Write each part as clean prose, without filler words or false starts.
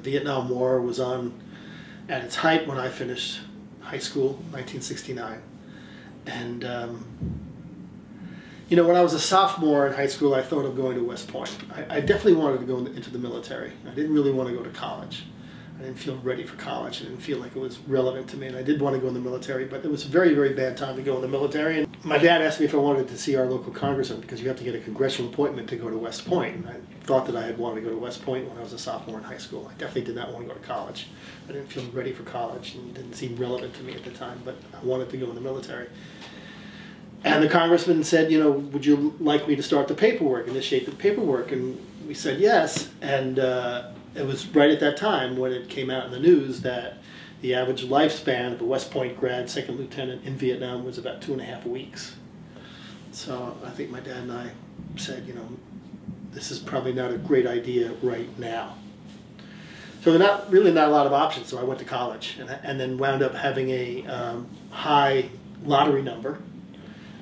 Vietnam War was on at its height when I finished high school, 1969. And, you know, when I was a sophomore in high school, I thought of going to West Point. I definitely wanted to go into the military. I didn't really want to go to college. I didn't feel ready for college. I didn't feel like it was relevant to me, and I did want to go in the military, but it was a very, very bad time to go in the military. And my dad asked me if I wanted to see our local congressman, because you have to get a congressional appointment to go to West Point. And I thought that I had wanted to go to West Point when I was a sophomore in high school. I definitely did not want to go to college. I didn't feel ready for college, and it didn't seem relevant to me at the time, but I wanted to go in the military. And the congressman said, you know, would you like me to start the paperwork, initiate the paperwork? And we said yes, and it was right at that time when it came out in the news that the average lifespan of a West Point grad, second lieutenant in Vietnam, was about 2.5 weeks. So I think my dad and I said, you know, this is probably not a great idea right now. So there are really not a lot of options, so I went to college and then wound up having a high lottery number.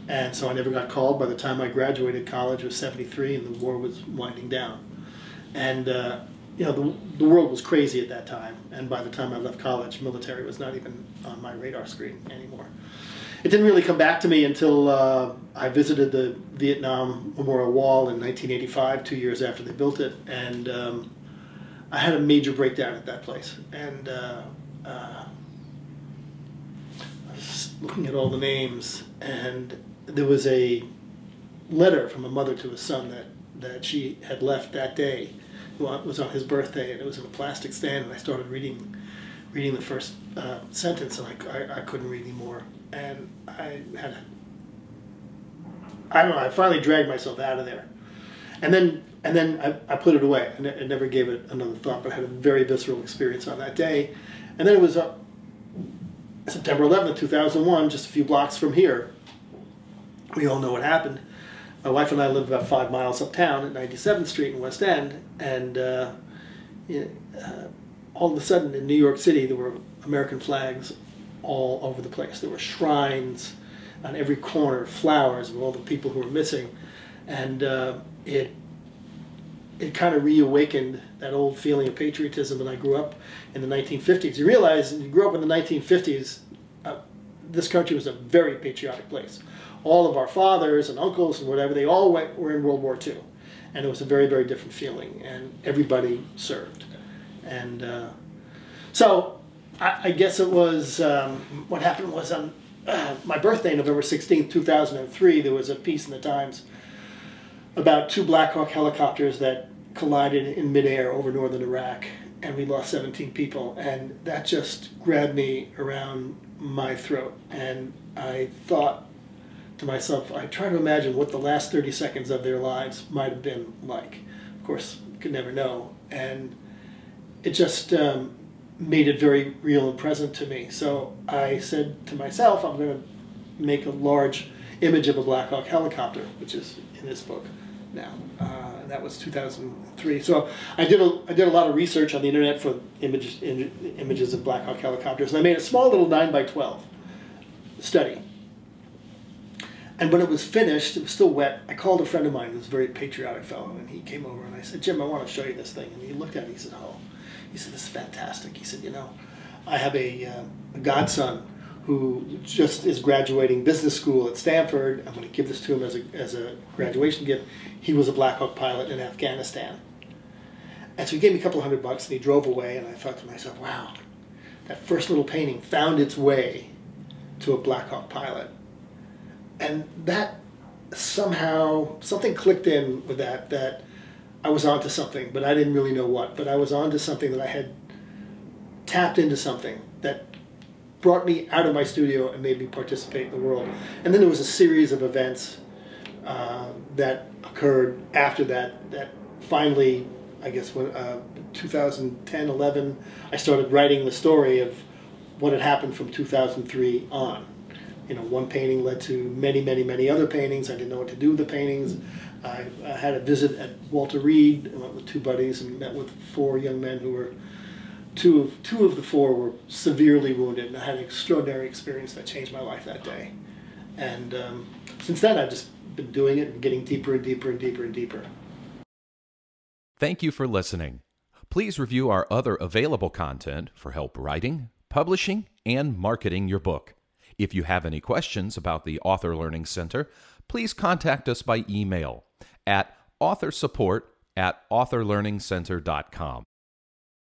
And so I never got called. By the time I graduated, college was 73 and the war was winding down. And you know, the world was crazy at that time, and by the time I left college, military was not even on my radar screen anymore. It didn't really come back to me until I visited the Vietnam Memorial Wall in 1985, 2 years after they built it, and I had a major breakdown at that place. And I was looking at all the names, and there was a letter from a mother to a son that she had left that day. It was on his birthday, and it was in a plastic stand, and I started reading the first sentence, and I couldn't read anymore. And I don't know, I finally dragged myself out of there. And then I put it away. I never gave it another thought, but I had a very visceral experience on that day. And then it was September 11th, 2001, just a few blocks from here. We all know what happened. My wife and I lived about 5 miles uptown at 97th Street in West End, and all of a sudden in New York City there were American flags all over the place. There were shrines on every corner, flowers of all the people who were missing, and it kind of reawakened that old feeling of patriotism that I grew up in the 1950s. You realize, you grew up in the 1950s, this country was a very patriotic place. All of our fathers and uncles and whatever, they all were in World War II. And it was a very, very different feeling, and everybody served. And so I guess it was, what happened was on my birthday, November 16th, 2003, there was a piece in the Times about 2 Black Hawk helicopters that collided in midair over northern Iraq, and we lost 17 people. And that just grabbed me around my throat. And I thought to myself, I try to imagine what the last 30 seconds of their lives might have been like. Of course, you could never know. And it just made it very real and present to me. So I said to myself, I'm going to make a large image of a Black Hawk helicopter, which is in this book now. And that was 2003. So I did a lot of research on the internet for images of Black Hawk helicopters, and I made a small little 9x12 study. And when it was finished, it was still wet, I called a friend of mine who was a very patriotic fellow, and he came over and I said, Jim, I want to show you this thing. And he looked at it and he said, oh. He said, this is fantastic. He said, you know, I have a godson who just is graduating business school at Stanford. I'm going to give this to him as a graduation gift. He was a Black Hawk pilot in Afghanistan. And so he gave me a couple $100 and he drove away, and I thought to myself, wow, that first little painting found its way to a Black Hawk pilot. And that somehow, something clicked in with that I was onto something, but I didn't really know what. But I was onto something, that I had tapped into something that brought me out of my studio and made me participate in the world. And then there was a series of events that occurred after that finally, I guess, when 2010, 11, I started writing the story of what had happened from 2003 on. You know, one painting led to many, many, many other paintings. I didn't know what to do with the paintings. I had a visit at Walter Reed. I went with 2 buddies and met with 4 young men who were, two of the 4 were severely wounded, and I had an extraordinary experience that changed my life that day. And since then, I've just been doing it and getting deeper and deeper and deeper and deeper. Thank you for listening. Please review our other available content for help writing, publishing, and marketing your book. If you have any questions about the Author Learning Center, please contact us by email at authorsupport@authorlearningcenter.com.